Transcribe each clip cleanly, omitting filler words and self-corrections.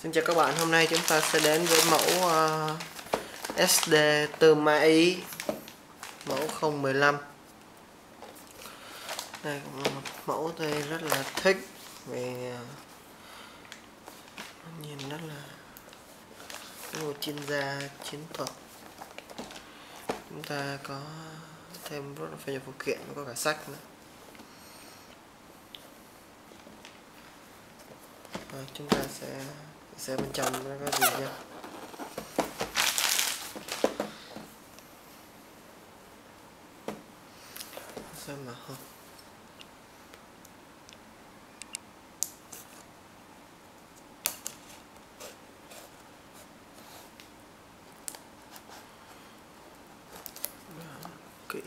Xin chào các bạn, hôm nay chúng ta sẽ đến với mẫu SD từ Mai mẫu 015. Đây là một mẫu tôi rất là thích vì nhìn rất là một chuyên gia chiến thuật. Chúng ta có thêm rất là nhiều phụ kiện, có cả sách nữa. Chúng ta sẽ bên trong nó có gì nhé. Xem mà không. Kỹ.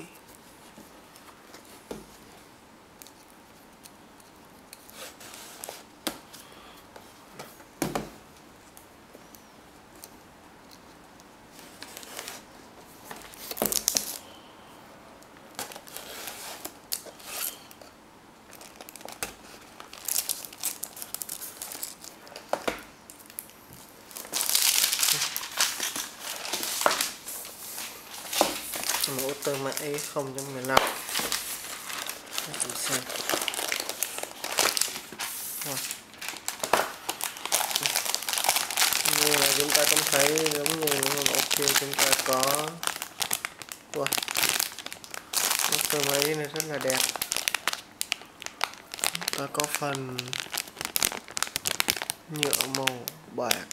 Mẫu tơ Mai 0.15. Chúng xem. Như là chúng ta cũng thấy giống như mẫu kia chúng ta có mẫu tơ Mai này rất là đẹp. Chúng ta có phần nhựa màu bạc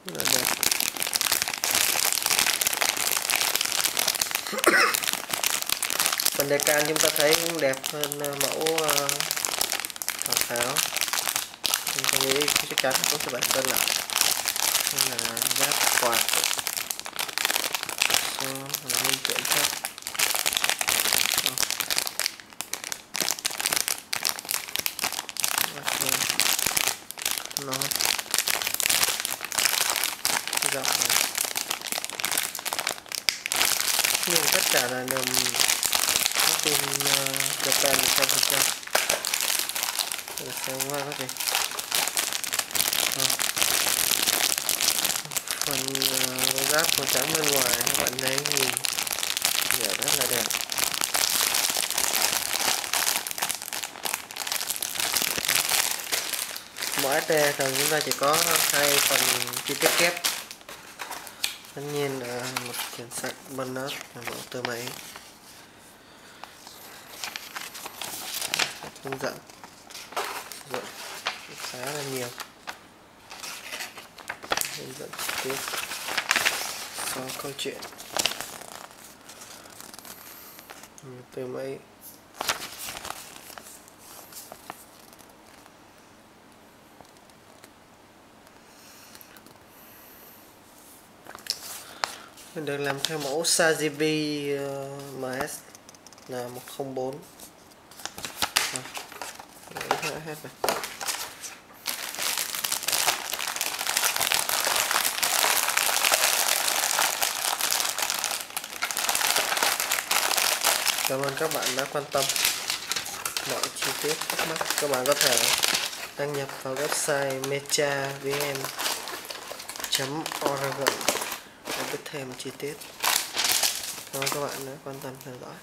rất là đẹp. Phần đề can chúng ta thấy cũng đẹp hơn mẫu Thảo Thảo. Mình có nghĩ chắc chắn cũng sẽ bản cân lại. Đây là giáp quạt linh kiện khác. Nó dọc này. Nhưng tất cả là đều tin Japan 100%. Để xem qua có gì. Phần giáp màu trắng bên ngoài các bạn thấy nhìn rất là đẹp. Mẫu SD thường chúng ta chỉ có hai phần chi tiết kép. Tất nhiên là một quyển sách bên đó là mẫu tơ Mai. Hướng dẫn khá là nhiều, hướng dẫn chi tiết so câu chuyện tơ Mai. Được làm theo mẫu Sajibi MS là 104. Hết rồi. Cảm ơn các bạn đã quan tâm. Mọi chi tiết thắc mắc các bạn có thể đăng nhập vào website mechavn.org để biết thêm chi tiết. Cảm ơn các bạn đã quan tâm theo dõi.